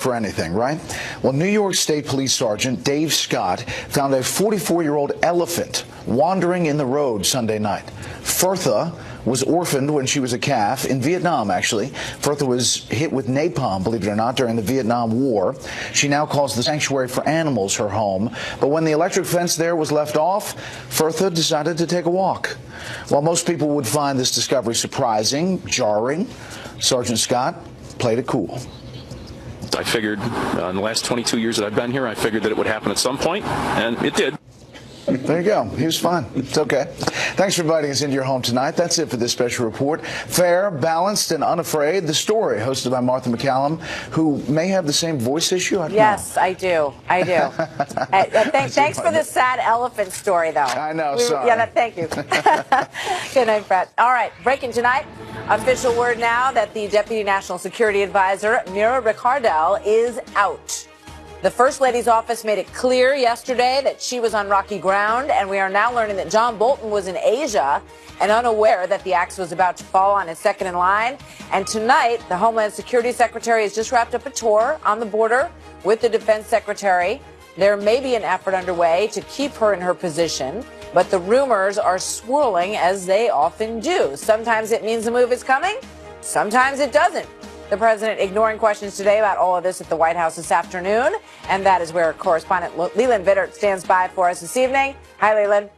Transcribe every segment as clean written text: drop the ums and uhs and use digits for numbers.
for anything, right? Well, New York State Police Sergeant Dave Scott found a 44-year-old elephant wandering in the road Sunday night. Firtha was orphaned when she was a calf in Vietnam, actually. Firtha was hit with napalm, believe it or not, during the Vietnam War. She now calls the sanctuary for animals her home. But when the electric fence there was left off, Firtha decided to take a walk. While most people would find this discovery surprising, jarring, Sergeant Scott played it cool. I figured in the last 22 years that I've been here, I figured that it would happen at some point, and it did. There you go. He was fine. It's okay. Thanks for inviting us into your home tonight. That's it for this special report. Fair, balanced, and unafraid. The Story, hosted by Martha MacCallum, who may have the same voice issue. I don't know. I do. I do. Thanks for the sad elephant story, though. I know. Sorry. Yeah, thank you. Good night, Brett. All right. Breaking tonight. Official word now that the Deputy National Security Advisor, Mira Ricardel, is out. The First Lady's office made it clear yesterday that she was on rocky ground, and we are now learning that John Bolton was in Asia and unaware that the axe was about to fall on his second in line. And tonight, the Homeland Security Secretary has just wrapped up a tour on the border with the Defense Secretary. There may be an effort underway to keep her in her position, but the rumors are swirling as they often do. Sometimes it means a move is coming, sometimes it doesn't. The president ignoring questions today about all of this at the White House this afternoon. And that is where correspondent Leland Vittert stands by for us this evening. Hi, Leland.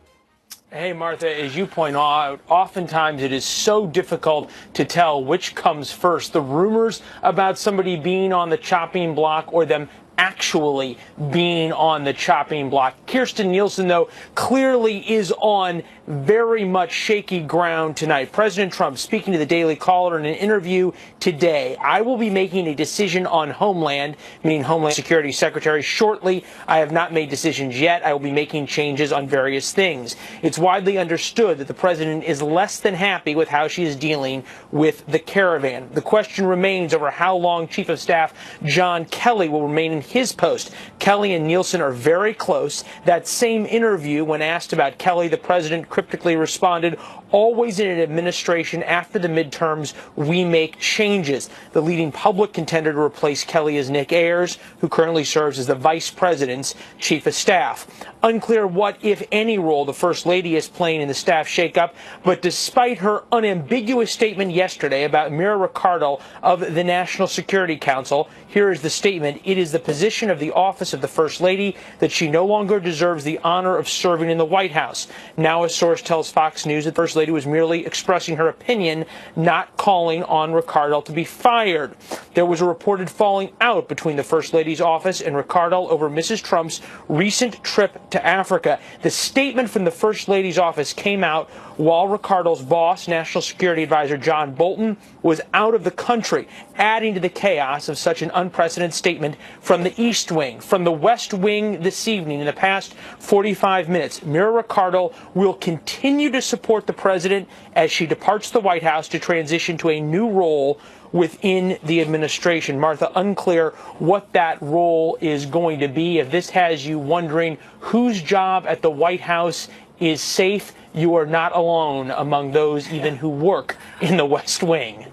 Hey, Martha, as you point out, oftentimes it is so difficult to tell which comes first. The rumors about somebody being on the chopping block or them actually being on the chopping block. Kirstjen Nielsen, though, clearly is on very much shaky ground tonight. President Trump speaking to the Daily Caller in an interview today. I will be making a decision on Homeland, meaning Homeland Security Secretary, shortly. I have not made decisions yet. I will be making changes on various things. It's widely understood that the president is less than happy with how she is dealing with the caravan. The question remains over how long Chief of Staff John Kelly will remain in his post. Kelly and Nielsen are very close. That same interview, when asked about Kelly, the president cryptically responded, "Always in an administration after the midterms, we make changes." The leading public contender to replace Kelly is Nick Ayers, who currently serves as the vice president's chief of staff. Unclear what, if any, role the First Lady is playing in the staff shakeup, but despite her unambiguous statement yesterday about Mira Ricardel of the National Security Council, here is the statement. It is the position of the office of the First Lady that she no longer deserves the honor of serving in the White House. Now a source tells Fox News that the First Lady was merely expressing her opinion, not calling on Ricardel to be fired. There was a reported falling out between the First Lady's office and Ricardel over Mrs. Trump's recent trip to Africa. The statement from the First Lady's office came out while Ricardel's boss, National Security Advisor John Bolton, was out of the country, adding to the chaos of such an unprecedented statement from the East Wing. From the West Wing this evening, in the past 45 minutes, Mira Ricardel will continue to support the president as she departs the White House to transition to a new role within the administration. Martha, unclear what that role is going to be. If this has you wondering whose job at the White House is safe, you are not alone among those even who work in the West Wing.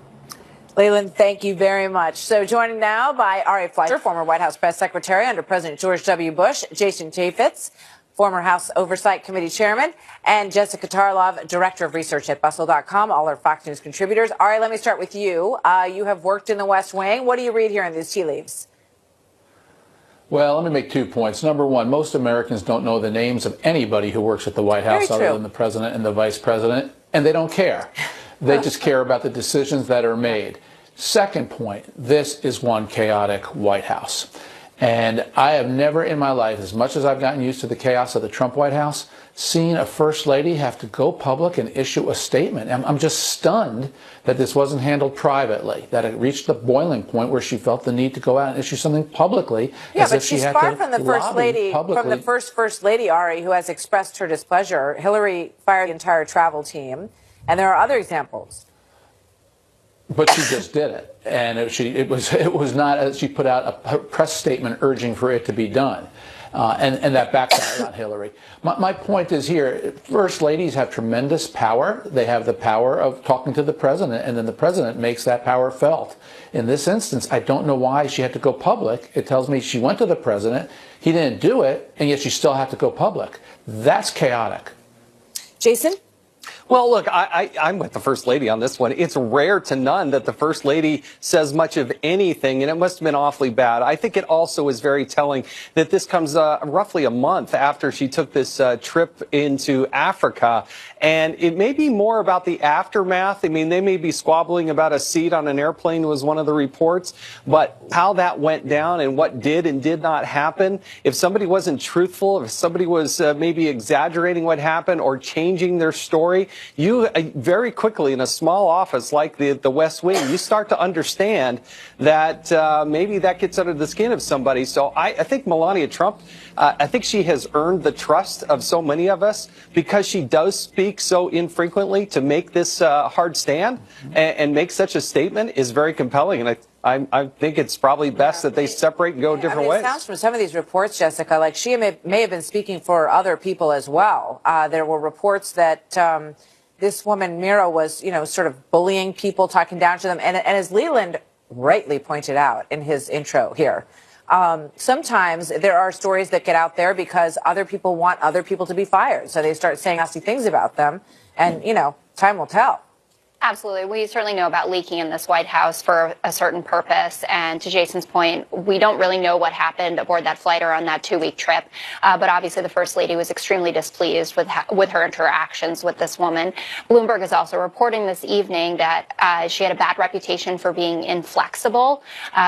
Leland, thank you very much. So joining now by Ari Fleischer, former White House press secretary under President George W. Bush, Jason Chaffetz, former House Oversight Committee chairman, and Jessica Tarlov, director of research at Bustle.com, all our Fox News contributors. Ari, let me start with you. You have worked in the West Wing. What do you read here in these tea leaves? Well, let me make 2 points. Number one, most Americans don't know the names of anybody who works at the White House other than the president and the vice president, and they don't care. They just care about the decisions that are made. Second point, this is one chaotic White House. And I have never in my life, as much as I've gotten used to the chaos of the Trump White House, seen a first lady have to go public and issue a statement. I'm just stunned that this wasn't handled privately, that it reached the boiling point where she felt the need to go out and issue something publicly. Yeah, but she's far from the first lady, from the first lady, Ari, who has expressed her displeasure. Hillary fired the entire travel team, and there are other examples. But she just did it, and it was not. She put out a press statement urging for it to be done. and that backfired on Hillary. My point is here, first ladies have tremendous power. They have the power of talking to the president, and then the president makes that power felt. In this instance, I don't know why she had to go public. It tells me she went to the president, he didn't do it, and yet she still had to go public. That's chaotic. Jason? Well, look, I'm with the First Lady on this one. It's rare to none that the First Lady says much of anything, and it must have been awfully bad. I think it also is very telling that this comes roughly a month after she took this trip into Africa, and it may be more about the aftermath. I mean, they may be squabbling about a seat on an airplane was one of the reports, but how that went down and what did and did not happen, if somebody wasn't truthful, if somebody was maybe exaggerating what happened or changing their story, you very quickly in a small office like the West Wing, you start to understand that maybe that gets under the skin of somebody. So I think Melania Trump, I think she has earned the trust of so many of us because she does speak so infrequently. To make this hard stand and make such a statement is very compelling. And I think it's probably best that they separate and go different ways. It sounds from some of these reports, Jessica, like she may have been speaking for other people as well. There were reports that this woman, Mira, was, sort of bullying people, talking down to them. And as Leland rightly pointed out in his intro here, sometimes there are stories that get out there because other people want other people to be fired. So they start saying nasty things about them. And, time will tell. Absolutely. We certainly know about leaking in this White House for a certain purpose. And to Jason's point, we don't really know what happened aboard that flight or on that 2-week trip. But obviously, the First Lady was extremely displeased with her interactions with this woman. Bloomberg is also reporting this evening that she had a bad reputation for being inflexible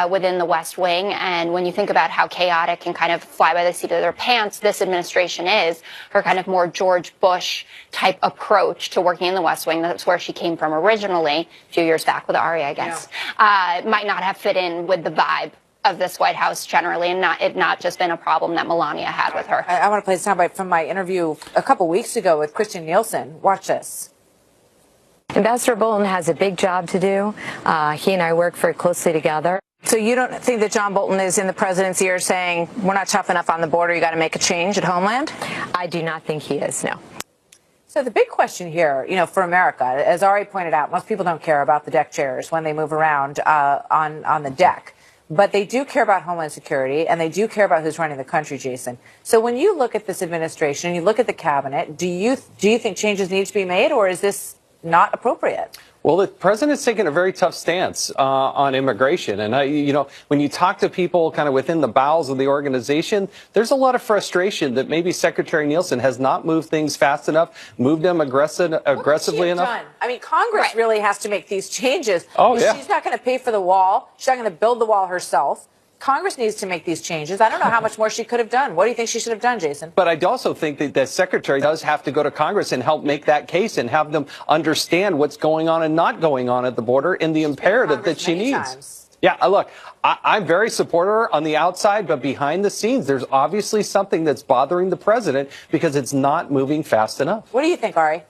within the West Wing. And when you think about how chaotic and kind of fly by the seat of their pants this administration is, her kind of more George Bush type approach to working in the West Wing, that's where she came from originally, a few years back with Ari, I guess, might not have fit in with the vibe of this White House generally, and not just been a problem that Melania had with her. I want to play a soundbite from my interview a couple weeks ago with Christian Nielsen. Watch this. Ambassador Bolton has a big job to do. He and I work very closely together. So you don't think that John Bolton is in the president's ear saying, we're not tough enough on the border, you got to make a change at Homeland? I do not think he is, no. So the big question here, for America, as Ari pointed out, most people don't care about the deck chairs when they move around on the deck. But they do care about Homeland Security, and they do care about who's running the country, Jason. So when you look at this administration, you look at the cabinet, do you think changes need to be made, or is this not appropriate? Well, the president's taken a very tough stance on immigration. And, when you talk to people kind of within the bowels of the organization, there's a lot of frustration that maybe Secretary Nielsen has not moved things fast enough, moved them aggressively enough. Done? I mean, Congress really has to make these changes. Oh, yeah. She's not going to pay for the wall. She's not going to build the wall herself. Congress needs to make these changes. I don't know how much more she could have done. What do you think she should have done, Jason? But I also think that the secretary does have to go to Congress and help make that case and have them understand what's going on and not going on at the border and the imperative that she needs. Yeah, look, I'm very supporter on the outside, but behind the scenes, there's obviously something that's bothering the president because it's not moving fast enough. What do you think, Ari?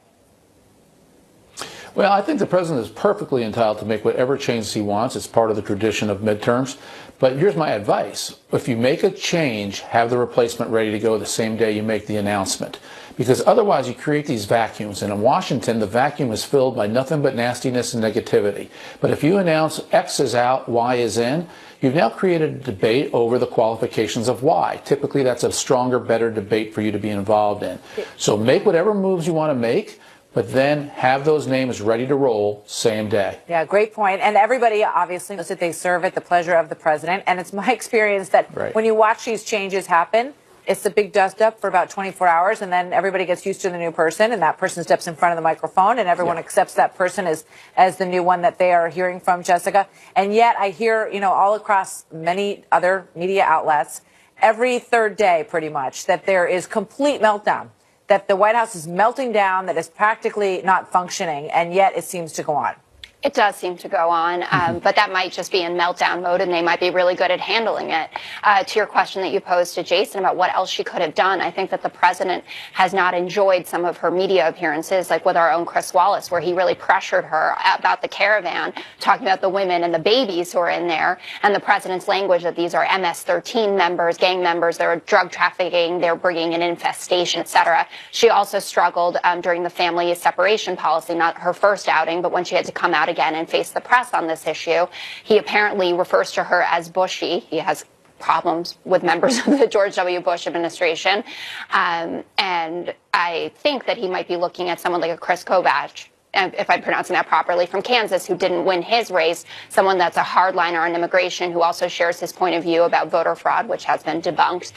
Well, I think the president is perfectly entitled to make whatever changes he wants. It's part of the tradition of midterms. But here's my advice. If you make a change, have the replacement ready to go the same day you make the announcement. Because otherwise you create these vacuums. And in Washington, the vacuum is filled by nothing but nastiness and negativity. But if you announce X is out, Y is in, you've now created a debate over the qualifications of Y. Typically, that's a stronger, better debate for you to be involved in. So make whatever moves you want to make, but then have those names ready to roll same day. Yeah, great point. And everybody obviously knows that they serve at the pleasure of the president. And it's my experience that when you watch these changes happen, it's a big dust up for about 24 hours, and then everybody gets used to the new person, and that person steps in front of the microphone, and everyone accepts that person as the new one that they are hearing from, Jessica. And yet I hear, all across many other media outlets, every third day pretty much, that there is complete meltdown, that the White House is melting down, that it's practically not functioning, and yet it seems to go on. It does seem to go on, but that might just be in meltdown mode, and they might be really good at handling it. To your question that you posed to Jason about what else she could have done, I think that the president has not enjoyed some of her media appearances, like with our own Chris Wallace, where he really pressured her about the caravan, talking about the women and the babies who are in there, and the president's language that these are MS-13 members, gang members, they're drug trafficking, they're bringing an infestation, etc. She also struggled during the family separation policy, not her first outing, but when she had to come out again and face the press on this issue. He apparently refers to her as Bushy. He has problems with members of the George W. Bush administration. And I think that he might be looking at someone like a Chris Kovach, if I'm pronouncing that properly, from Kansas, who didn't win his race, someone that's a hardliner on immigration, who also shares his point of view about voter fraud, which has been debunked.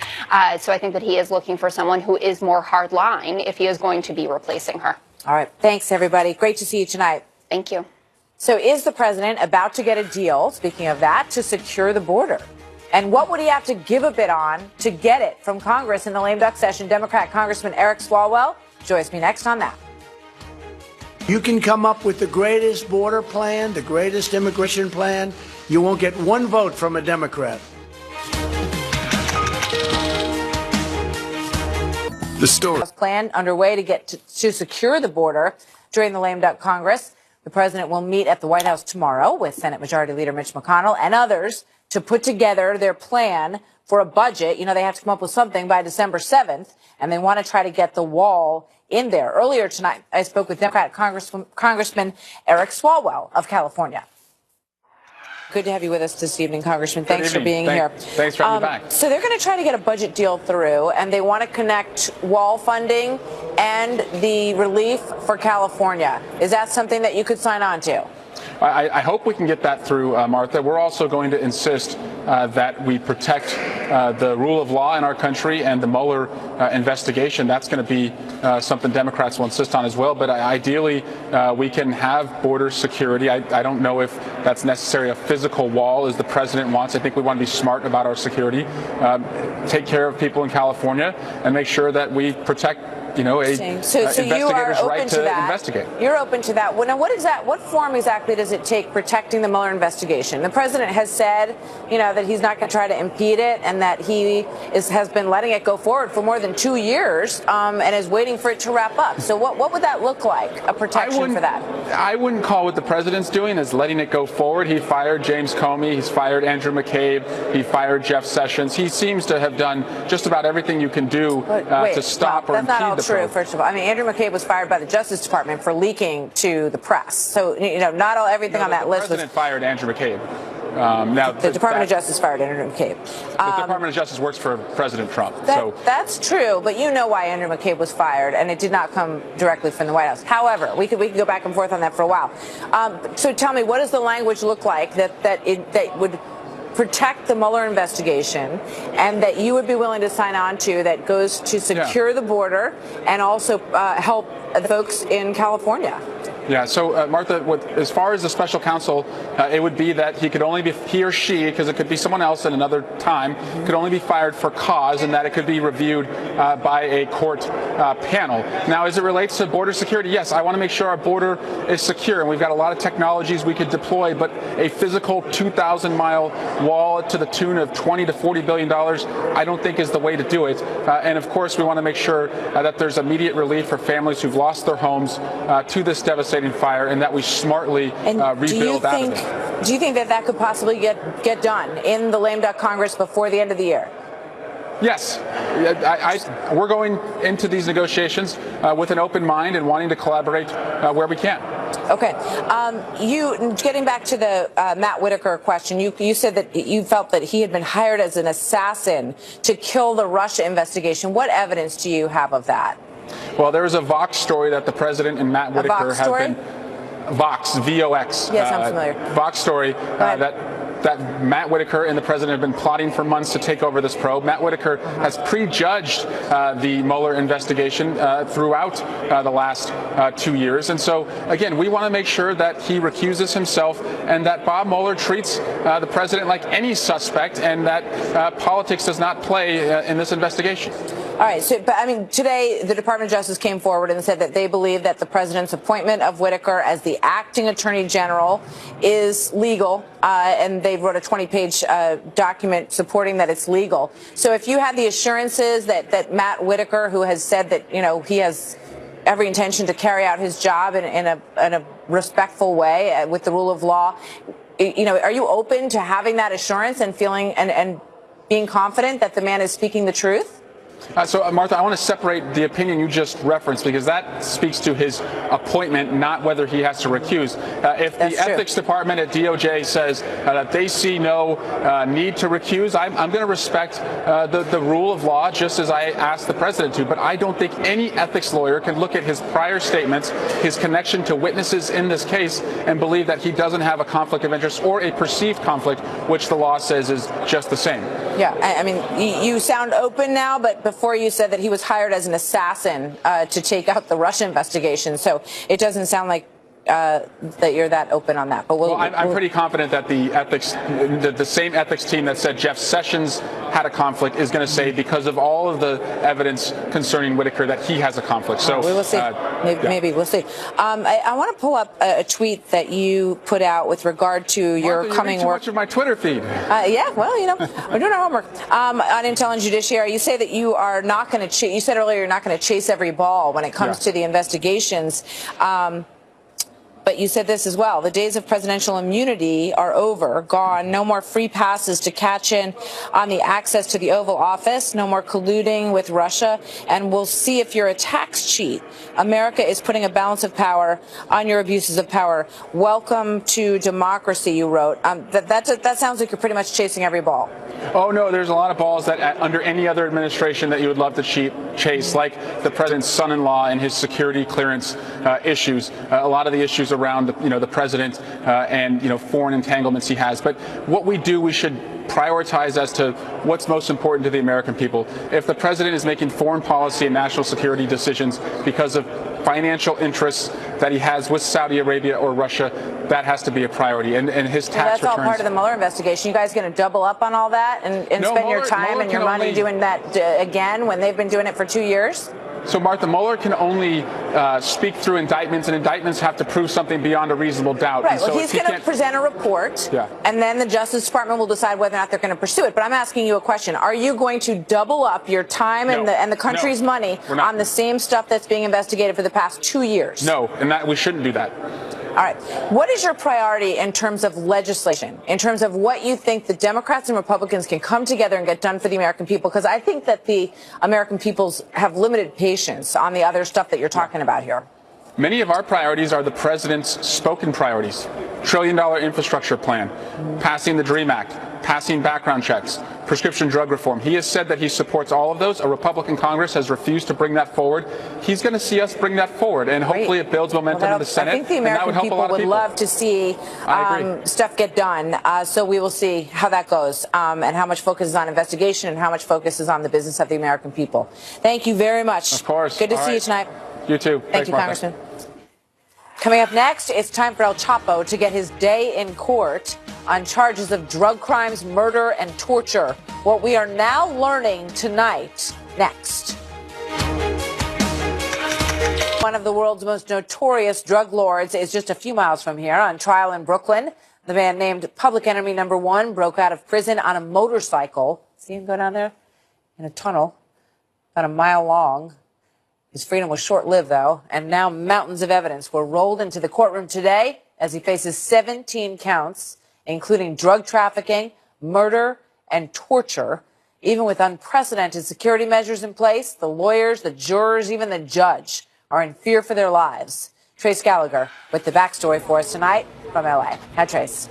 So I think that he is looking for someone who is more hardline if he is going to be replacing her. All right. Thanks, everybody. Great to see you tonight. Thank you. So is the president about to get a deal, speaking of that, to secure the border? And what would he have to give a bid on to get it from Congress in the lame duck session? Democrat Congressman Eric Swalwell joins me next on that. You can come up with the greatest border plan, the greatest immigration plan. You won't get one vote from a Democrat. The story plan underway to secure the border during the lame duck Congress. The president will meet at the White House tomorrow with Senate Majority Leader Mitch McConnell and others to put together their plan for a budget. You know, they have to come up with something by December 7th, and they want to try to get the wall in there. Earlier tonight, I spoke with Democrat Congressman Eric Swalwell of California. Good to have you with us this evening, Congressman. Thanks for being here. Thanks for having me back. So they're going to try to get a budget deal through, and they want to connect wall funding and the relief for California. Is that something that you could sign on to? I hope we can get that through, Martha. We're also going to insist that we protect the rule of law in our country and the Mueller investigation. That's going to be something Democrats will insist on as well. But ideally, we can have border security. I don't know if that's necessary. A physical wall, as the president wants. I think we want to be smart about our security, take care of people in California, and make sure that we protect investigator's right to investigate. You're open to that. Well, now, what form exactly does it take protecting the Mueller investigation? The president has said, that he's not going to try to impede it, and that he has been letting it go forward for more than 2 years, and is waiting for it to wrap up. So what would that look like, a protection for that? I wouldn't call what the president's doing as letting it go forward. He fired James Comey. He's fired Andrew McCabe. He fired Jeff Sessions. He seems to have done just about everything you can do to stop or impede the true, first of all. I mean, Andrew McCabe was fired by the Justice Department for leaking to the press. So, not everything on that list was... The president fired Andrew McCabe. The Department of Justice fired Andrew McCabe. The Department of Justice works for President Trump. That's true, but you know why Andrew McCabe was fired, and it did not come directly from the White House. However, we could go back and forth on that for a while. So tell me, what does the language look like that would protect the Mueller investigation, and that you would be willing to sign on to, that goes to secure the border and also help the folks in California? Yeah, so Martha, as far as the special counsel, it would be that he or she, because it could be someone else at another time, could only be fired for cause, and that it could be reviewed by a court panel. Now, as it relates to border security, yes, I want to make sure our border is secure, and we've got a lot of technologies we could deploy, but a physical 2,000-mile wall to the tune of $20 to $40 billion, I don't think is the way to do it. And of course, we want to make sure that there's immediate relief for families who've lost their homes to this devastating fire, and that we smartly rebuild out of it. Do you think that could possibly get done in the lame duck Congress before the end of the year? Yes. We're going into these negotiations with an open mind and wanting to collaborate where we can. Okay. Getting back to the Matt Whitaker question, you said that you felt that he had been hired as an assassin to kill the Russia investigation. What evidence do you have of that? Well, there was a Vox story that the president and Matt Whitaker have been... Vox, V-O-X. Yes, I'm familiar. Vox story that Matt Whitaker and the president have been plotting for months to take over this probe. Matt Whitaker has prejudged the Mueller investigation throughout the last 2 years. And so, again, we want to make sure that he recuses himself and that Bob Mueller treats the president like any suspect, and that politics does not play in this investigation. right. So, but I mean, today the Department of Justice came forward and said that they believe that the president's appointment of Whitaker as the acting attorney general is legal, and they wrote a 20-page document supporting that it's legal. So, if you had the assurances that Matt Whitaker, who has said that he has every intention to carry out his job in a respectful way with the rule of law, are you open to having that assurance and feeling and being confident that the man is speaking the truth? So, Martha, I want to separate the opinion you just referenced because that speaks to his appointment, not whether he has to recuse. If the ethics department at DOJ says that they see no need to recuse, I'm going to respect the rule of law just as I asked the president to. But I don't think any ethics lawyer can look at his prior statements, his connection to witnesses in this case, and believe that he doesn't have a conflict of interest or a perceived conflict, which the law says is just the same. Yeah, I mean, you sound open now, but before you said that he was hired as an assassin to take out the Russia investigation. So it doesn't sound like that you're that open on that. But I'm pretty confident that the same ethics team that said Jeff Sessions had a conflict is going to say, because of all of the evidence concerning Whitaker, that he has a conflict. So we will see. Maybe we'll see. I want to pull up a tweet that you put out with regard to your coming too work. Much of my Twitter feed. Yeah, well, we're doing our homework on Intel and Judiciary. You say that you are not going to. You said earlier you're not going to chase every ball when it comes to the investigations. But you said this as well. The days of presidential immunity are over, gone. No more free passes to catch in on the access to the Oval Office. No more colluding with Russia. And we'll see if you're a tax cheat. America is putting a balance of power on your abuses of power. Welcome to democracy, you wrote. That sounds like you're pretty much chasing every ball. Oh, no, there's a lot of balls that under any other administration that you would love to chase, like the president's son-in-law and his security clearance issues, a lot of the issues around the president and foreign entanglements he has. But what we do, we should prioritize as to what's most important to the American people. If the president is making foreign policy and national security decisions because of financial interests that he has with Saudi Arabia or Russia, that has to be a priority. And his tax returns. That's all part of the Mueller investigation. You guys going to double up on all that and spend your time and your money doing that again when they've been doing it for 2 years? So, Martha, Mueller can only speak through indictments, and indictments have to prove something beyond a reasonable doubt. Right. Well, he's going to present a report, and then the Justice Department will decide whether or not they're going to pursue it. But I'm asking you a question. Are you going to double up your time and the country's money on the same stuff that's being investigated for the past 2 years? No, and we shouldn't do that. All right. What is your priority in terms of legislation, in terms of what you think the Democrats and Republicans can come together and get done for the American people? Because I think that the American peoples have limited patience on the other stuff that you're talking about here. Many of our priorities are the president's spoken priorities. $1 trillion infrastructure plan, passing the DREAM Act, passing background checks, prescription drug reform. He has said that he supports all of those. A Republican Congress has refused to bring that forward. He's going to see us bring that forward, and hopefully it builds momentum in the Senate. I think the American people would love to see stuff get done. So we will see how that goes and how much focus is on investigation and how much focus is on the business of the American people. Thank you very much. Of course. Good to see you tonight. You too. Thank you, Congressman. Coming up next, it's time for El Chapo to get his day in court on charges of drug crimes, murder, and torture. What we are now learning tonight, next. One of the world's most notorious drug lords is just a few miles from here on trial in Brooklyn. The man named Public Enemy Number 1 broke out of prison on a motorcycle. See him go down there in a tunnel about a mile long. His freedom was short-lived, though, and now mountains of evidence were rolled into the courtroom today as he faces 17 counts, including drug trafficking, murder, and torture. Even with unprecedented security measures in place, the lawyers, the jurors, even the judge are in fear for their lives. Trace Gallagher with the backstory for us tonight from L.A. Hi, Trace.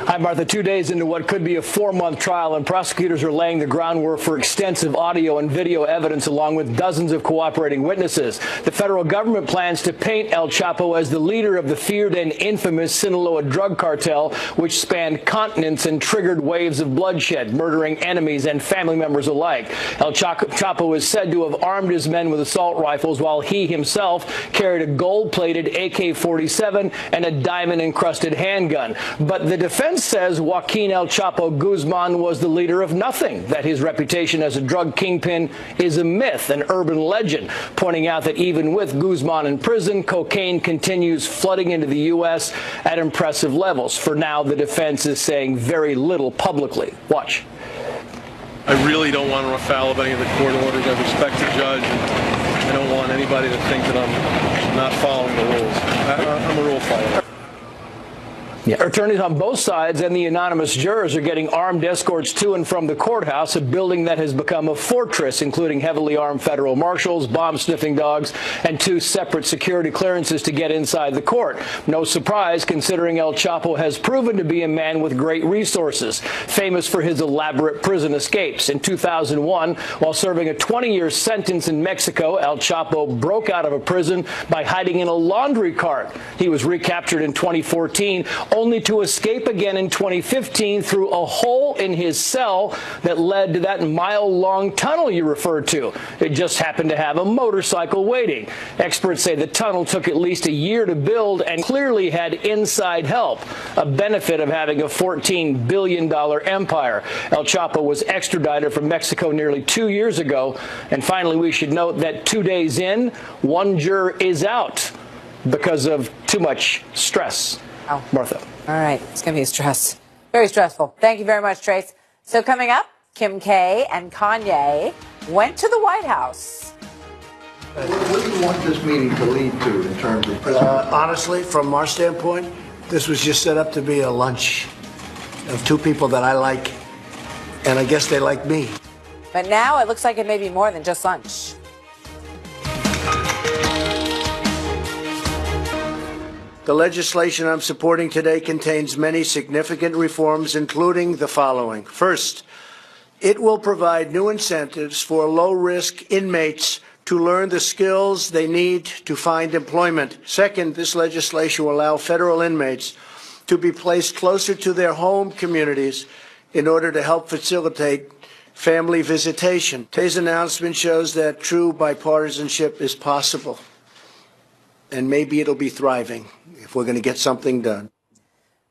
Hi, Martha. 2 days into what could be a 4-month trial, and prosecutors are laying the groundwork for extensive audio and video evidence along with dozens of cooperating witnesses. The federal government plans to paint El Chapo as the leader of the feared and infamous Sinaloa drug cartel, which spanned continents and triggered waves of bloodshed, murdering enemies and family members alike. El Chapo is said to have armed his men with assault rifles, while he himself carried a gold-plated AK-47 and a diamond-encrusted handgun. But the defense defense says Joaquin El Chapo Guzman was the leader of nothing, that his reputation as a drug kingpin is a myth, an urban legend, pointing out that even with Guzman in prison, cocaine continues flooding into the U.S. at impressive levels. For now, the defense is saying very little publicly. Watch. I really don't want to run afoul of any of the court orders. I respect the judge, and I don't want anybody to think that I'm not following the rules. I'm a rule follower. Yeah. Attorneys on both sides and the anonymous jurors are getting armed escorts to and from the courthouse, a building that has become a fortress, including heavily armed federal marshals, bomb-sniffing dogs, and 2 separate security clearances to get inside the court. No surprise, considering El Chapo has proven to be a man with great resources, famous for his elaborate prison escapes. In 2001, while serving a 20-year sentence in Mexico, El Chapo broke out of a prison by hiding in a laundry cart. He was recaptured in 2014, only to escape again in 2015 through a hole in his cell that led to that mile-long tunnel you referred to. It just happened to have a motorcycle waiting. Experts say the tunnel took at least a year to build and clearly had inside help, a benefit of having a $14 billion empire. El Chapo was extradited from Mexico nearly 2 years ago. And finally, we should note that 2 days in, 1 juror is out because of too much stress. Oh. Martha. All right. It's going to be stress. Very stressful. Thank you very much, Trace. So coming up, Kim K and Kanye went to the White House. What do you want this meeting to lead to in terms of president? Honestly, from our standpoint, this was just set up to be a lunch of 2 people that I like, and I guess they like me. But now it looks like it may be more than just lunch. The legislation I'm supporting today contains many significant reforms, including the following. First, it will provide new incentives for low-risk inmates to learn the skills they need to find employment. Second, this legislation will allow federal inmates to be placed closer to their home communities in order to help facilitate family visitation. Today's announcement shows that true bipartisanship is possible, and maybe it'll be thriving if we're going to get something done.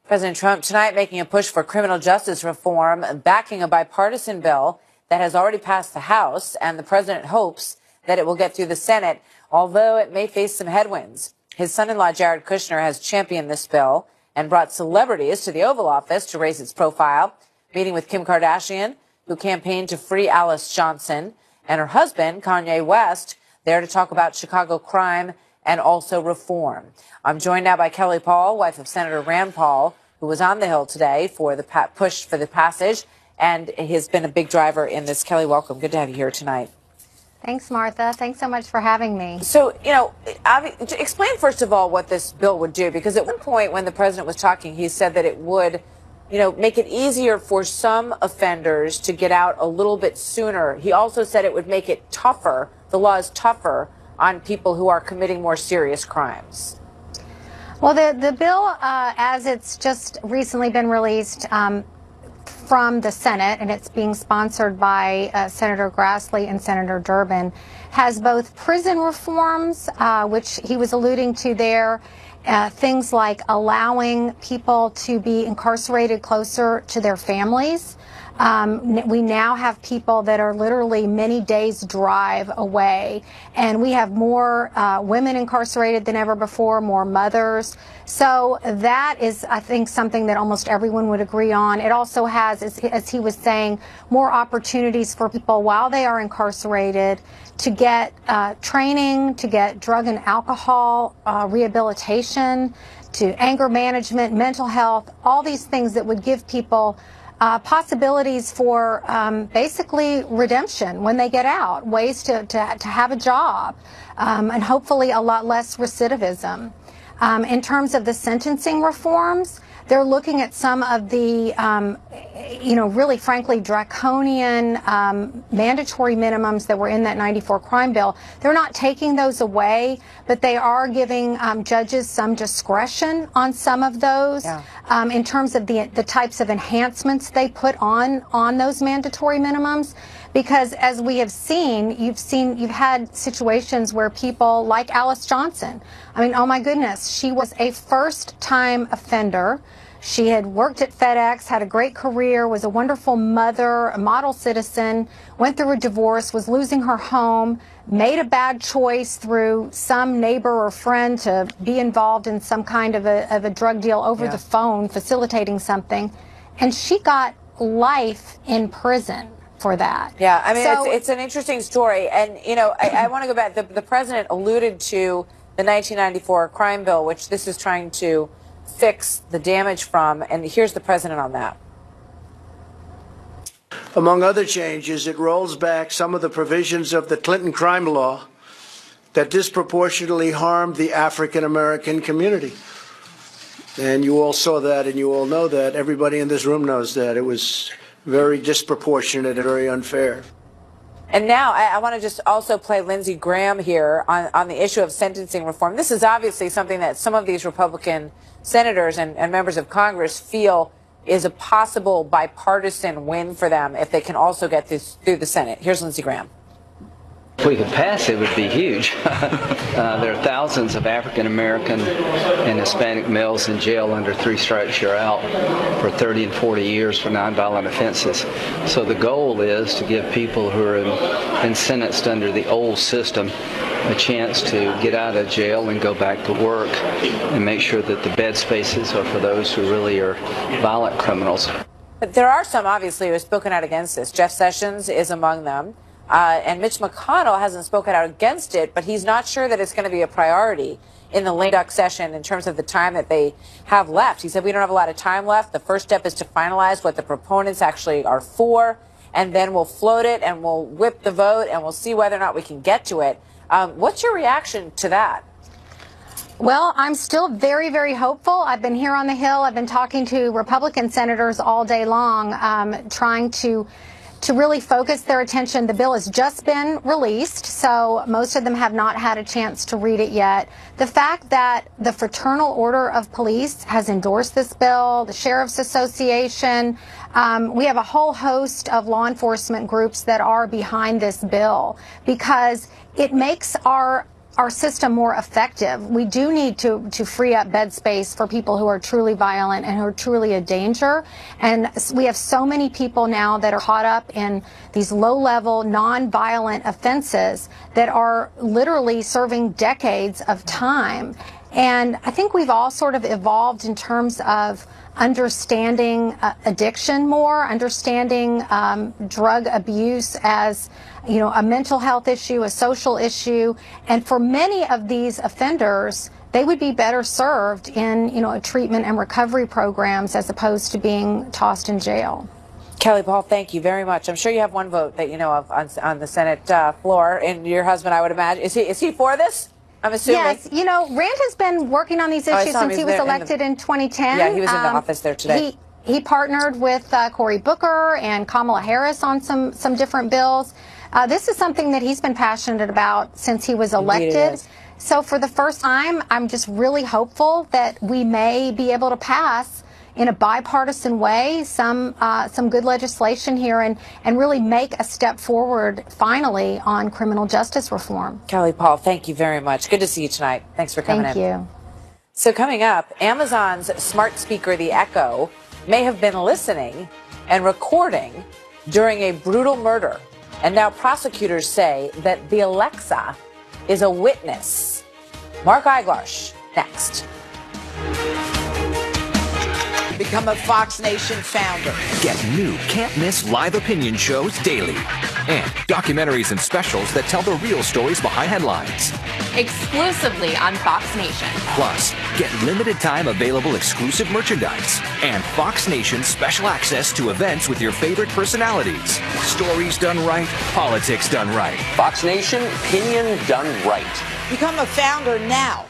President Trump tonight making a push for criminal justice reform, backing a bipartisan bill that has already passed the House, and the president hopes that it will get through the Senate, although it may face some headwinds. His son-in-law, Jared Kushner, has championed this bill and brought celebrities to the Oval Office to raise its profile, meeting with Kim Kardashian, who campaigned to free Alice Johnson, and her husband, Kanye West, there to talk about Chicago crime and also reform. I'm joined now by Kelly Paul, wife of Senator Rand Paul, who was on the Hill today for the push for the passage, and has been a big driver in this. Kelly, welcome. Good to have you here tonight. Thanks, Martha. Thanks so much for having me. So, explain first of all what this bill would do, because at one point when the president was talking, he said that it would, make it easier for some offenders to get out a little bit sooner. He also said it would make it tougher, the law is tougher on people who are committing more serious crimes. Well, the bill, as it's just recently been released from the Senate, and it's being sponsored by Senator Grassley and Senator Durbin, has both prison reforms, which he was alluding to there, things like allowing people to be incarcerated closer to their families. We now have people that are literally many days' drive away, and we have more women incarcerated than ever before, more mothers. So that is, I think, something that almost everyone would agree on. It also has, as he was saying, more opportunities for people while they are incarcerated to get training, to get drug and alcohol rehabilitation, to anger management, mental health, all these things that would give people possibilities for basically redemption when they get out, ways to have a job, and hopefully a lot less recidivism. In terms of the sentencing reforms, they're looking at some of the, really frankly draconian mandatory minimums that were in that 94 crime bill. They're not taking those away, but they are giving judges some discretion on some of those in terms of the types of enhancements they put on those mandatory minimums. Because as we have seen, you've had situations where people like Alice Johnson, I mean, oh my goodness, she was a first-time offender. She had worked at FedEx, had a great career, was a wonderful mother, a model citizen, went through a divorce, was losing her home, made a bad choice through some neighbor or friend to be involved in some kind of a drug deal over the phone, facilitating something. And she got life in prison for that. Yeah, I mean, So, it's an interesting story. And, you know, I want to go back. The president alluded to the 1994 crime bill, which this is trying to fix the damage from. And here's the president on that. Among other changes, it rolls back some of the provisions of the Clinton crime law that disproportionately harmed the African American community. And you all saw that, and you all know that. Everybody in this room knows that. It was very disproportionate and very unfair. And now I want to just also play Lindsey Graham here on the issue of sentencing reform. This is obviously something that some of these Republican senators and members of Congress feel is a possible bipartisan win for them if they can also get this through the Senate. Here's Lindsey Graham. If we could pass it, would be huge. There are thousands of African American and Hispanic males in jail under 3 strikes you're out for 30 and 40 years for nonviolent offenses. So the goal is to give people who are been sentenced under the old system a chance to get out of jail and go back to work and make sure that the bed spaces are for those who really are violent criminals. But there are some, obviously, who have spoken out against this. Jeff Sessions is among them. And Mitch McConnell hasn't spoken out against it, but he's not sure that it's going to be a priority in the lame duck session in terms of the time that they have left. He said, we don't have a lot of time left. The first step is to finalize what the proponents actually are for, and then we'll float it and we'll whip the vote and we'll see whether or not we can get to it. What's your reaction to that? well, I'm still very, very hopeful. I've been here on the Hill. I've been talking to Republican senators all day long, trying to really focus their attention. The bill has just been released, so most of them have not had a chance to read it yet. The fact that the Fraternal Order of Police has endorsed this bill, the Sheriff's Association, we have a whole host of law enforcement groups that are behind this bill because it makes our system more effective. We do need to free up bed space for people who are truly violent and who are truly a danger. And we have so many people now that are caught up in these low-level, non-violent offenses that are literally serving decades of time. And I think we've all sort of evolved in terms of understanding addiction more, understanding drug abuse as, you know, a mental health issue, a social issue. And for many of these offenders, they would be better served in, you know, treatment and recovery programs as opposed to being tossed in jail. Kelly Paul, thank you very much. I'm sure you have one vote that you know of on the Senate floor. And your husband, I would imagine, is he for this? I'm assuming. Yes, you know, Rand has been working on these issues since he was elected in 2010. Yeah, he was in the office there today. He partnered with Cory Booker and Kamala Harris on some different bills. This is something that he's been passionate about since he was elected. So for the first time, I'm just really hopeful that we may be able to pass in a bipartisan way some good legislation here and really make a step forward finally on criminal justice reform. Kelly Paul, thank you very much. Good to see you tonight. Thanks for coming in. Thank you. So coming up, Amazon's smart speaker, the Echo, may have been listening and recording during a brutal murder. And now prosecutors say that the Alexa is a witness. Mark Eiglarsh, next. Become a Fox Nation founder. Get new can't-miss live opinion shows daily. And documentaries and specials that tell the real stories behind headlines. Exclusively on Fox Nation. Plus, get limited-time available exclusive merchandise and Fox Nation special access to events with your favorite personalities. Stories done right, politics done right. Fox Nation, opinion done right. Become a founder now.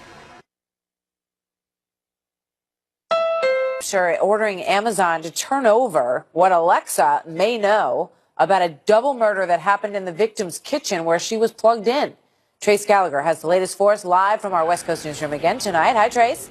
Sure, ordering Amazon to turn over what Alexa may know about a double murder that happened in the victim's kitchen where she was plugged in. Trace Gallagher has the latest for us live from our West Coast newsroom again tonight. Hi, Trace.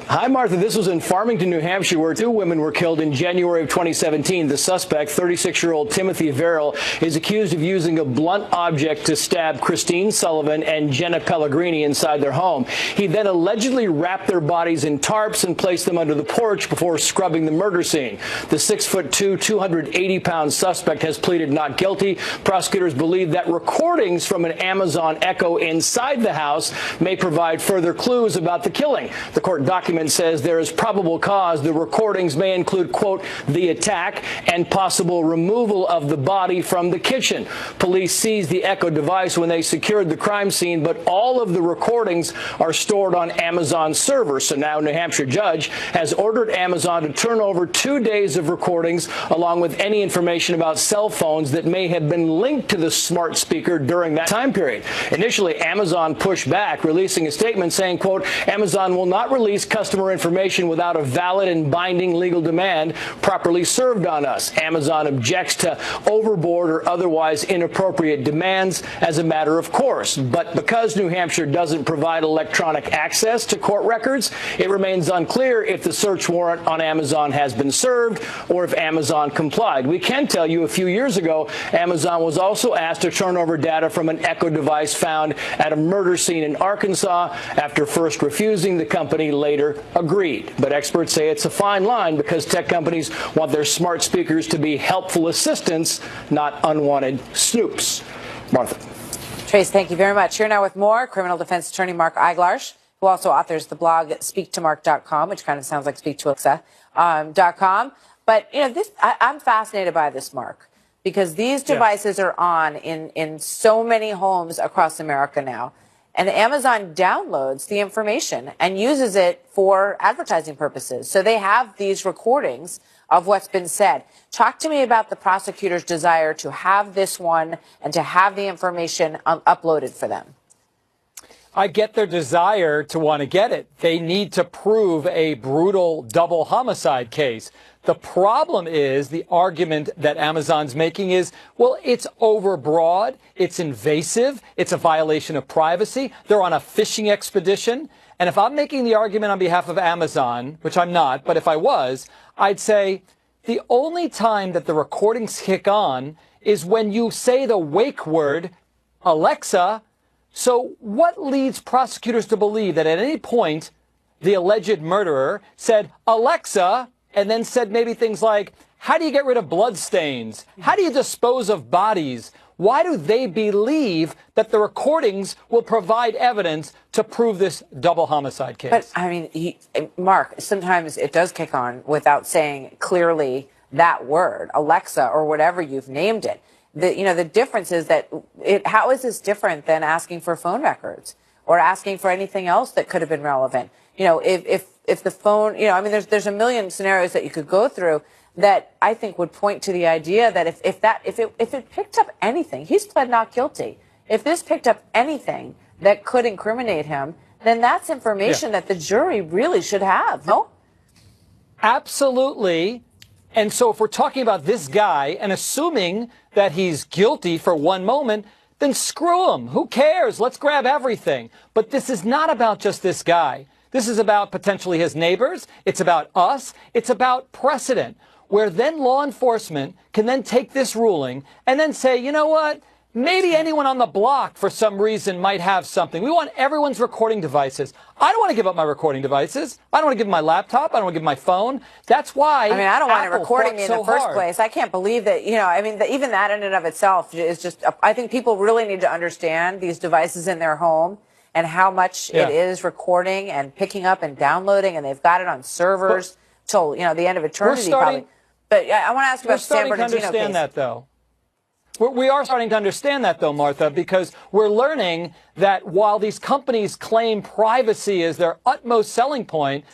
Hi, Martha. This was in Farmington, New Hampshire, where 2 women were killed in January of 2017. The suspect, 36-year-old Timothy Verrill, is accused of using a blunt object to stab Christine Sullivan and Jenna Pellegrini inside their home. He then allegedly wrapped their bodies in tarps and placed them under the porch before scrubbing the murder scene. The 6'2", 280-pound suspect has pleaded not guilty. Prosecutors believe that recordings from an Amazon Echo inside the house may provide further clues about the killing. The court document says there is probable cause the recordings may include, quote, the attack and possible removal of the body from the kitchen. Police seized the Echo device when they secured the crime scene, but all of the recordings are stored on Amazon servers. So now a New Hampshire judge has ordered Amazon to turn over 2 days of recordings along with any information about cell phones that may have been linked to the smart speaker during that time period. Initially, Amazon pushed back, releasing a statement saying, quote, Amazon will not release customer information without a valid and binding legal demand properly served on us. Amazon objects to overboard or otherwise inappropriate demands as a matter of course. But because New Hampshire doesn't provide electronic access to court records, it remains unclear if the search warrant on Amazon has been served or if Amazon complied. We can tell you a few years ago, Amazon was also asked to turn over data from an Echo device found at a murder scene in Arkansas. After first refusing, the company later agreed. But experts say it's a fine line because tech companies want their smart speakers to be helpful assistants, not unwanted snoops. Martha. Trace, thank you very much. Here now with more, criminal defense attorney Mark Eiglarsh, who also authors the blog speaktomark.com, which kind of sounds like speaktoalexa.com. But, you know, I'm fascinated by this, Mark, because these devices are on in so many homes across America now. And Amazon downloads the information and uses it for advertising purposes. So they have these recordings of what's been said. Talk to me about the prosecutor's desire to have this one and to have the information uploaded for them. I get their desire to want to get it. They need to prove a brutal double homicide case. The problem is the argument that Amazon's making is, well, it's overbroad, it's invasive, it's a violation of privacy, they're on a fishing expedition. And if I'm making the argument on behalf of Amazon, which I'm not, but if I was, I'd say the only time that the recordings kick on is when you say the wake word, Alexa. So what leads prosecutors to believe that at any point the alleged murderer said, Alexa, and then said maybe things like, how do you get rid of bloodstains? How do you dispose of bodies? Why do they believe that the recordings will provide evidence to prove this double homicide case? But, I mean, Mark, sometimes it does kick on without saying clearly that word, Alexa, or whatever you've named it. The difference is that how is this different than asking for phone records or asking for anything else that could have been relevant? You know, if the phone, you know, I mean, there's a million scenarios that you could go through that I think would point to the idea that if it picked up anything, he's pled not guilty. If this picked up anything that could incriminate him, then that's information that the jury really should have, no? Absolutely. And so if we're talking about this guy and assuming that he's guilty for one moment, then screw him. Who cares? Let's grab everything. But this is not about just this guy. This is about potentially his neighbors. It's about us. It's about precedent, where then law enforcement can then take this ruling and then say, you know what? Maybe anyone on the block for some reason might have something. We want everyone's recording devices. I don't want to give up my recording devices. I don't want to give my laptop. I don't want to give my phone. That's why. I mean, I don't want it Apple recording me in fought the so first hard. place. I can't believe that, you know, I mean, even that in and of itself is just, I think people really need to understand these devices in their home and how much it is recording and picking up and downloading, and they've got it on servers till, you know, the end of eternity probably. But I want to ask about San Bernardino case. We're starting to understand that, though. We are starting to understand that, though, Martha, because we're learning that while these companies claim privacy is their utmost selling point,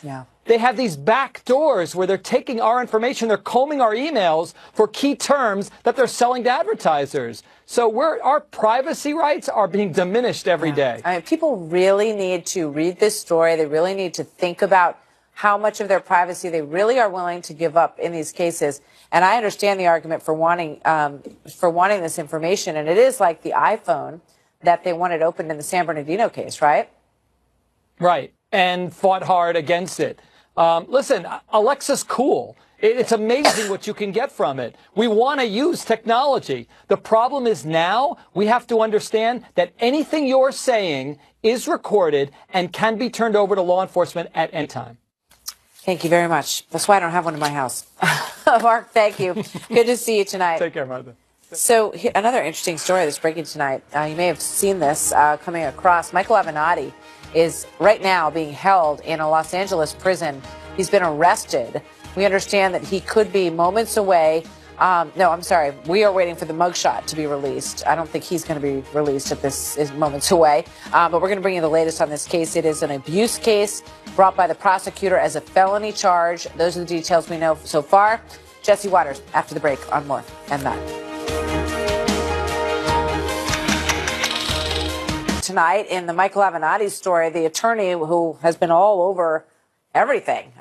they have these back doors where they're taking our information, they're combing our emails for key terms that they're selling to advertisers. So our privacy rights are being diminished every day. I mean, people really need to read this story. They really need to think about how much of their privacy they really are willing to give up in these cases. And I understand the argument for wanting this information. And it is like the iPhone that they wanted opened in the San Bernardino case, right? Right. and fought hard against it. Listen, Alexa's cool. It's amazing what you can get from it. We want to use technology. The problem is now we have to understand that anything you're saying is recorded and can be turned over to law enforcement at any time. Thank you very much. That's why I don't have one in my house. Mark, thank you. Good to see you tonight. Take care, Martha. So another interesting story that's breaking tonight. You may have seen this coming across. Michael Avenatti is right now being held in a Los Angeles prison. He's been arrested. We understand that he could be moments away. No, I'm sorry. We are waiting for the mugshot to be released. I don't think he's going to be released at this is moments away. But we're going to bring you the latest on this case. It is an abuse case brought by the prosecutor as a felony charge. Those are the details we know so far. Jesse Waters, after the break on more and that. Tonight, in the Michael Avenatti story, the attorney who has been all over everything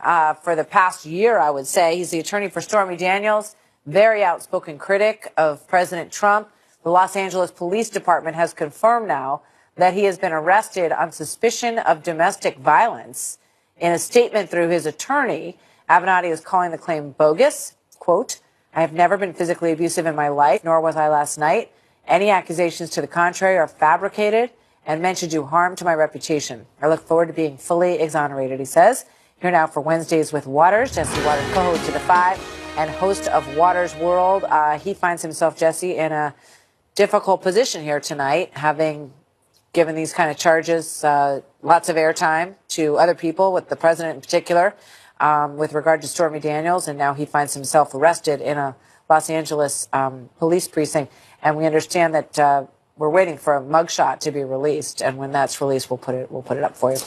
for the past year, I would say. He's the attorney for Stormy Daniels, very outspoken critic of President Trump. The Los Angeles Police Department has confirmed now that he has been arrested on suspicion of domestic violence. In a statement through his attorney, Avenatti is calling the claim bogus. Quote, "I have never been physically abusive in my life, nor was I last night. Any accusations to the contrary are fabricated and meant to do harm to my reputation. I look forward to being fully exonerated," he says. Here now for Wednesdays with Waters. Jesse Waters, co-host of The Five and host of Waters World. He finds himself, Jesse, in a difficult position here tonight, having given these kind of charges lots of airtime to other people, with the president in particular, with regard to Stormy Daniels. And now he finds himself arrested in a Los Angeles police precinct. And we understand that we're waiting for a mugshot to be released. And when that's released, we'll put it up for you.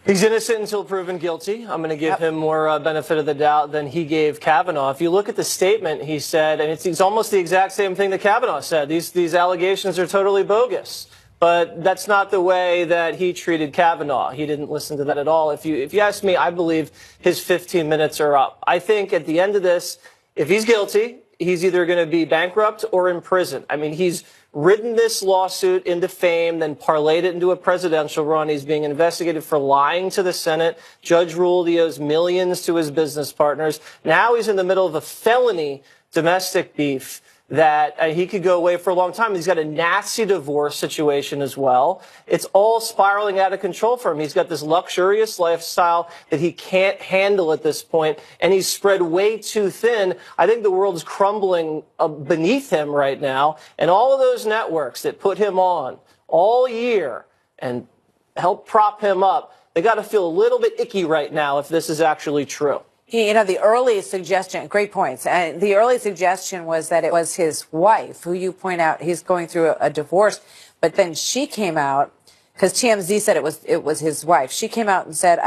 He's innocent until proven guilty. I'm going to give him more benefit of the doubt than he gave Kavanaugh. If you look at the statement he said, and it's almost the exact same thing that Kavanaugh said, these allegations are totally bogus. But that's not the way that he treated Kavanaugh. He didn't listen to that at all. If you ask me, I believe his 15 minutes are up. I think at the end of this, if he's guilty, he's either going to be bankrupt or in prison. I mean, he's ridden this lawsuit into fame, then parlayed it into a presidential run. He's being investigated for lying to the Senate. Judge ruled he owes millions to his business partners. Now he's in the middle of a felony domestic beef that he could go away for a long time. He's got a nasty divorce situation as well. It's all spiraling out of control for him. He's got this luxurious lifestyle that he can't handle at this point, and he's spread way too thin. I think the world is crumbling beneath him right now, and all of those networks that put him on all year and help prop him up, they got to feel a little bit icky right now if this is actually true. You know, the early suggestion, great points. And the early suggestion was that it was his wife, who you point out he's going through a divorce. But then she came out, because TMZ said it was his wife. She came out and said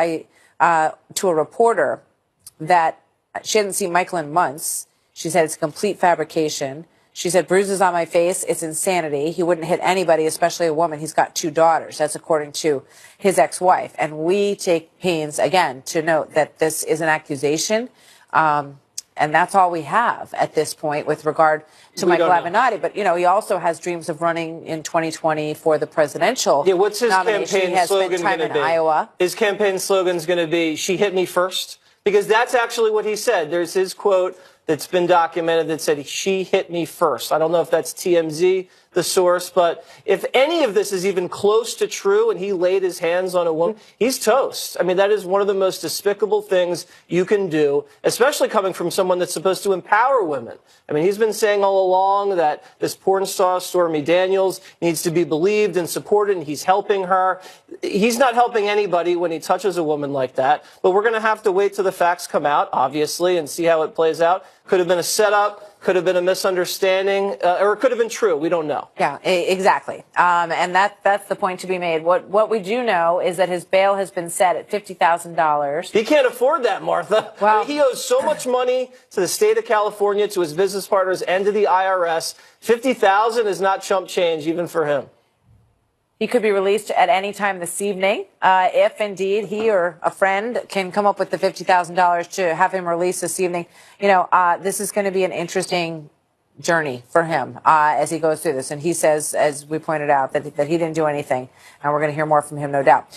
to a reporter that she hadn't seen Michael in months. She said it's a complete fabrication. She said, bruises on my face, it's insanity. He wouldn't hit anybody, especially a woman. He's got 2 daughters. That's according to his ex-wife. And we take pains, again, to note that this is an accusation. And that's all we have at this point with regard to Michael Avenatti. But, you know, he also has dreams of running in 2020 for the presidential nomination. What's his campaign slogan going to be? Iowa. His campaign slogan is going to be, "She hit me first." Because that's actually what he said. There's his quote that's been documented that said, "She hit me first." I don't know if that's TMZ, the source, but if any of this is even close to true and he laid his hands on a woman, he's toast. I mean, that is one of the most despicable things you can do, especially coming from someone that's supposed to empower women. I mean, he's been saying all along that this porn star, Stormy Daniels, needs to be believed and supported, and he's helping her. He's not helping anybody when he touches a woman like that, but we're going to have to wait till the facts come out, obviously, and see how it plays out. Could have been a setup, could have been a misunderstanding, or it could have been true. We don't know. Yeah, exactly. And that's the point to be made. What we do know is that his bail has been set at $50,000. He can't afford that, Martha. Well, I mean, he owes so much money to the state of California, to his business partners, and to the IRS. $50,000 is not chump change, even for him. He could be released at any time this evening, if indeed he or a friend can come up with the $50,000 to have him released this evening. You know, this is going to be an interesting journey for him as he goes through this. And he says, as we pointed out, that he didn't do anything. And we're going to hear more from him, no doubt.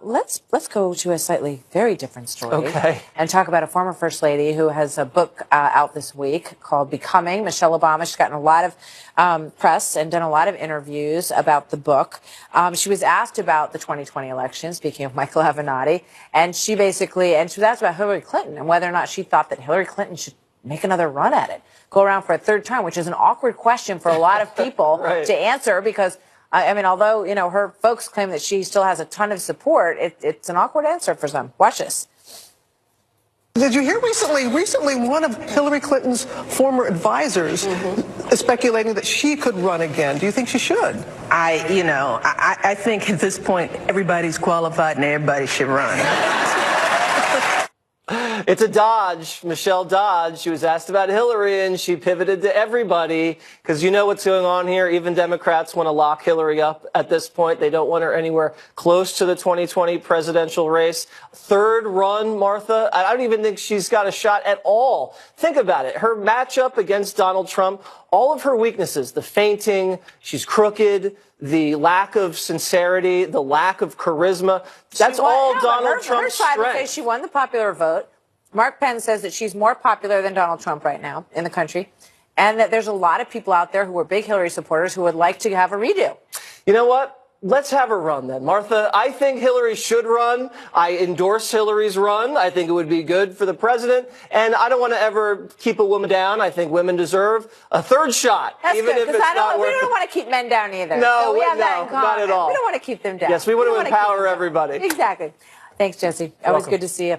Let's go to a slightly very different story. Okay. And talk about a former First Lady who has a book out this week called Becoming. Michelle Obama. She's gotten a lot of press and done a lot of interviews about the book. She was asked about the 2020 election, speaking of Michael Avenatti, and she was asked about Hillary Clinton and whether or not she thought that Hillary Clinton should make another run at it, go around for a third term, which is an awkward question for a lot of people Right. to answer because, I mean, although, her folks claim that she still has a ton of support, it's an awkward answer for some. Watch this. Did you hear recently one of Hillary Clinton's former advisors is speculating that she could run again? Do you think she should? I think at this point, everybody's qualified and everybody should run. It's a dodge. Michelle dodged. She was asked about Hillary, and she pivoted to everybody because you know what's going on here. Even Democrats want to lock Hillary up at this point. They don't want her anywhere close to the 2020 presidential race. Third run, Martha. I don't even think she's got a shot at all. Think about it. Her matchup against Donald Trump, all of her weaknesses, the fainting, she's crooked, the lack of sincerity, the lack of charisma. That's all Donald Trump's strength. Her side strength. says she won the popular vote. Mark Penn says that she's more popular than Donald Trump right now in the country, and that there's a lot of people out there who are big Hillary supporters who would like to have a redo. You know what? Let's have her run then. Martha, I think Hillary should run. I endorse Hillary's run. I think it would be good for the president. And I don't want to ever keep a woman down. I think women deserve a third shot. That's even good, if it's not we working. don't want to keep men down either. No, so we have that in common. not at all. We don't want to keep them down. Yes, we want to wanna empower keep them everybody. down. Exactly. Thanks, Jesse. Always Welcome. good to see you.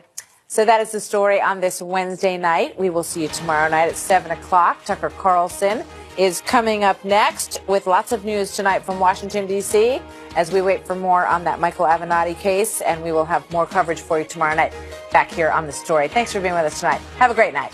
So that is the story on this Wednesday night. We will see you tomorrow night at 7 o'clock. Tucker Carlson is coming up next with lots of news tonight from Washington, D.C., as we wait for more on that Michael Avenatti case, and we will have more coverage for you tomorrow night back here on The Story. Thanks for being with us tonight. Have a great night.